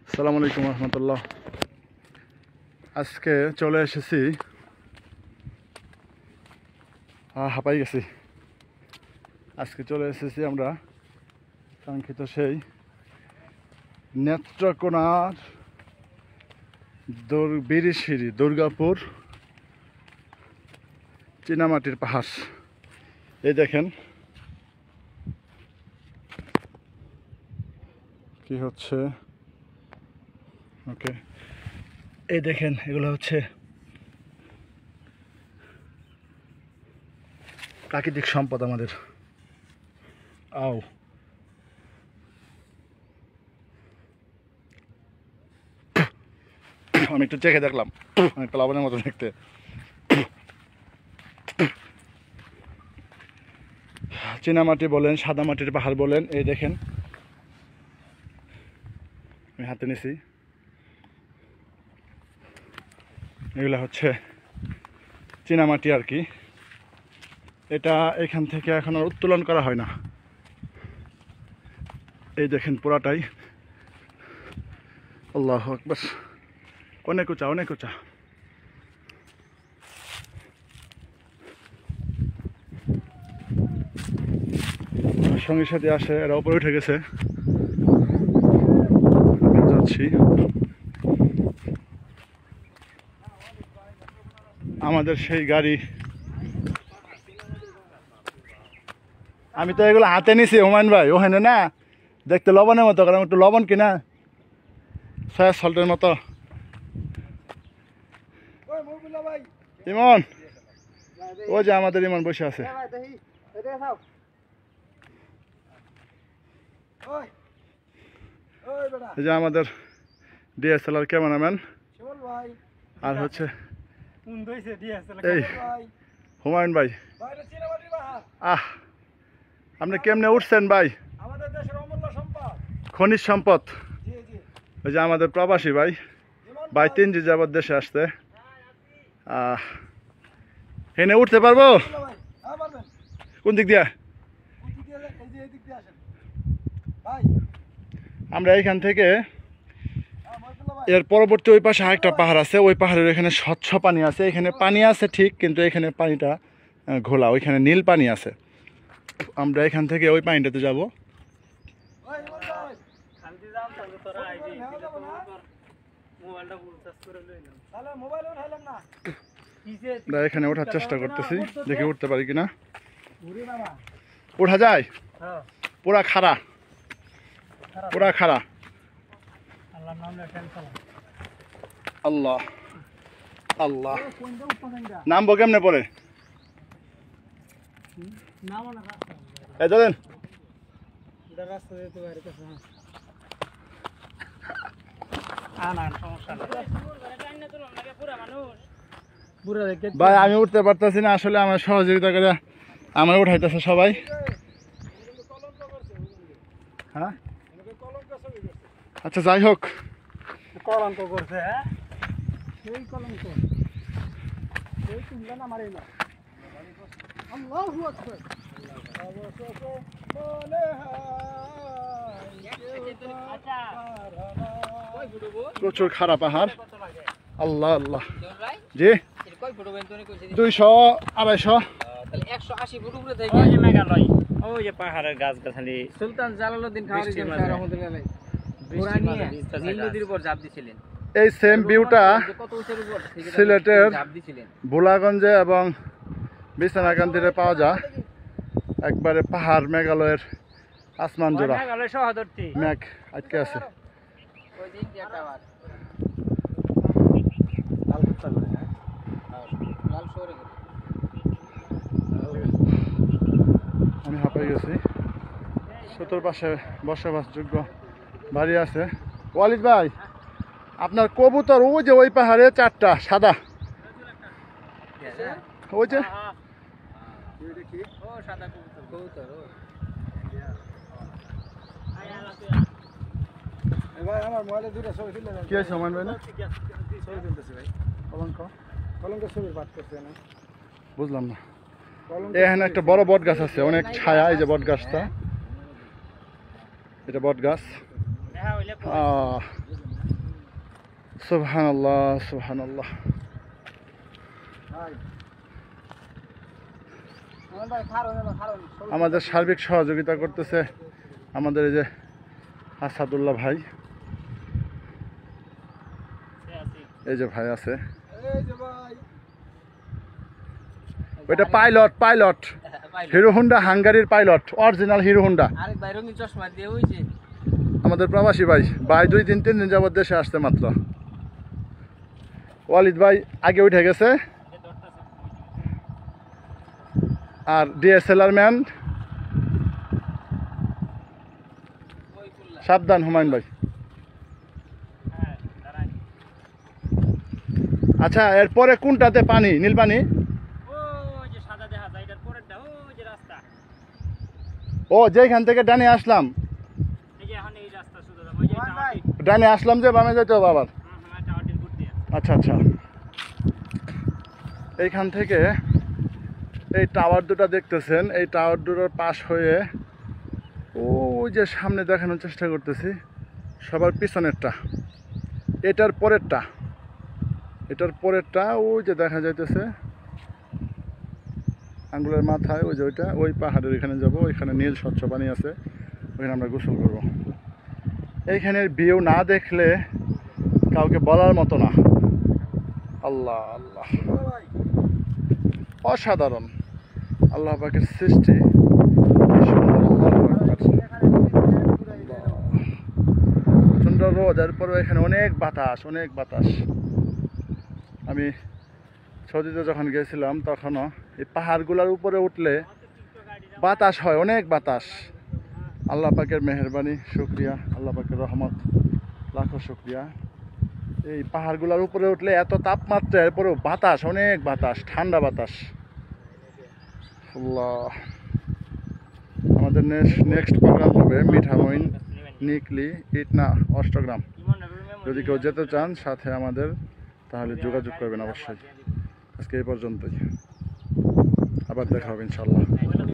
আসসালামু আলাইকুম রহমতুল্লাহ। আজকে চলে এসেছি, হাঁপাই গেছি। আজকে চলে এসেছি আমরা কাঙ্ক্ষিত সেই নেত্রকোনার বিরিশিরি দুর্গাপুর চীনামাটির পাহাড়। এই দেখেন কি হচ্ছে। ওকে, এই দেখেন এগুলো হচ্ছে প্রাকৃতিক সম্পদ আমাদের। আমি একটু চেখে দেখলাম, অনেকটা লবণের মতো দেখতে। চীনামাটি বলেন, সাদা মাটির পাহাড় বলেন, এই দেখেন আমি হাতে নিছি। এগুলো হচ্ছে চীনামাটি আর কি। এটা এখান থেকে এখন আর উত্তোলন করা হয় না। এই দেখেন পুরাটাই। আল্লাহু আকবার, অনেক উঁচা, অনেক উঁচা। সঙ্গীর সাথে আসে, এরা উপরে উঠে গেছে। যাচ্ছি, আমাদের সেই গাড়ি। আমি তো এগুলো হাতে নিছি হুমায়ুন ভাই, ওখানে না দেখতে লবণের মতো, কারণ একটু লবণ কিনা সয়া সল্টের মতো। ইমন, ওই যে আমাদের ইমন বসে আছে। এই যে আমাদের ডিএসএলআর ক্যামেরাম্যান, আর হচ্ছে এই হুমায়ুন ভাই। আপনি কেমনে উঠছেন ভাই? খনিজ সম্পদ। ওই যে আমাদের প্রবাসী ভাই, 3 দিন যাবত দেশে আসতে। এনে উঠতে পারবো? কোন দিক দিয়ে? আমরা এইখান থেকে এর পরবর্তী ওই পাশে আরেকটা পাহাড় আছে, ওই পাহাড়ের এখানে স্বচ্ছ পানি আছে। এখানে পানি আছে ঠিক, কিন্তু এখানে পানিটা ঘোলা, ওইখানে নীল পানি আছে। আমরা এখান থেকে ওই পানিটাতে যাব। আমরা এখানে ওঠার চেষ্টা করতেছি, দেখে উঠতে পারি কিনা। ওঠা যায়? পুরা খাড়া, পুরা খাড়া। আল্লাহ আল্লাহ, নামবো কেমনে পরে? এই ধরেন, ভাই আমি উঠতে পারতেছি না আসলে, আমার সহযোগিতা করে আমার উঠাইতেছে সবাই। হ্যাঁ আচ্ছা, যাই হোক। কলঙ্ক করছে, সেই কলঙ্ক প্রচুর খারাপ পাহাড়। আল্লাহ আল্লাহ। জি 200 250 180 ফুট উপরে থেকে মেঘালয়। ওই যে পাহাড়ের গাছ-গাছালি সুলতান জালালউদ্দিন খাওয়ারি রহমাতুল্লাহ নদীর উপর ঝাঁপ দিছিলেন। এই সেম ভিউটা সিলেটের ভোলাগঞ্জে এবং বিছনাকান্দিতে পাওয়া যায়। একবারে পাহাড়, মেঘালয়ের আসমান জোড়া, মেঘালয় সহদর্তী মেঘ আটকে আছে। আমি হাঁপাই গেছি। চতুর্পাশে বসবাসযোগ্য বাড়ি আছে। ওয়ালিদ ভাই, আপনার কবুতর ওই যে ওই পাহাড়ে 4টা সাদা, ওই যে কি আছে হুমায়ুন ভাই? না কলঙ্ক, কলঙ্ক ছবির পাঠ করছে না, বুঝলাম না। এখানে একটা বড় বট গাছ আছে, অনেক ছায়া। এই যে বট গাছটা, এটা বট গাছ। সুবহানাল্লাহ সুবহানাল্লাহ। আমাদের সার্বিক সহযোগিতা করতেছে আমাদের এই যে আসাদুল্লাহ ভাই, এই যে ভাই আছে, ওইটা পাইলট পাইলট হিরো হুন্ডা হাঙ্গারির পাইলট, অরিজিনাল হিরো হুন্ডা। আরেক ভাই রঙিন চশমা দিয়ে হইছে আমাদের প্রবাসী ভাই, ভাই 2-3 দিন যাবত দেশে আসছে মাত্র। ওয়ালিদ ভাই আগে উঠে গেছে, আর ডিএসএলআর ম্যান সাবধান হুমায়ুন ভাই। আচ্ছা, এরপরে কোনটাতে পানি? নীল পানি। ও যেখান থেকে ডানে আসলাম, ডানে আসলাম যে বামে যেতে হবে আবার। আচ্ছা আচ্ছা, এইখান থেকে এই টাওয়ার দুটো দেখতেছেন, এই টাওয়ার দুটোর পাশ হয়ে ওই যে সামনে দেখানোর চেষ্টা করতেছি, সবার পিছনেরটা, এটার পরেরটা, এটার পরেরটা ওই যে দেখা যাইতেছে আঙ্গুলের মাথায়, ওই যে ওইটা, ওই পাহাড়ের এখানে যাব, ওইখানে নীল স্বচ্ছ পানি আছে, ওইখানে আমরা গোসল করব। এইখানের ভিউ না দেখলে কাউকে বলার মতো না। আল্লাহ আল্লাহ, অসাধারণ আল্লাহ পাকের সৃষ্টি, কি সুন্দর। সুন্দর রোদ, এরপরে এখানে অনেক বাতাস, অনেক বাতাস। আমি সৌদিতে যখন গেছিলাম তখনও এই পাহাড়গুলোর উপরে উঠলে বাতাস হয়, অনেক বাতাস। আল্লাহ পাকের মেহেরবানি, শুকরিয়া, আল্লাহ পাকের রহমত, লাখো শুকরিয়া। এই পাহাড়গুলোর উপরে উঠলে এত তাপমাত্রা, এরপরেও বাতাস, অনেক বাতাস, ঠান্ডা বাতাস। আল্লাহ, আমাদের নেক্সট প্রোগ্রাম হবে মিঠামইন, নিকলি, ইটনা, অষ্টগ্রাম। যদি কেউ যেতে চান সাথে আমাদের, তাহলে যোগাযোগ করবেন অবশ্যই। আজকে এই পর্যন্তই, আবার দেখা হবে ইনশাল্লাহ।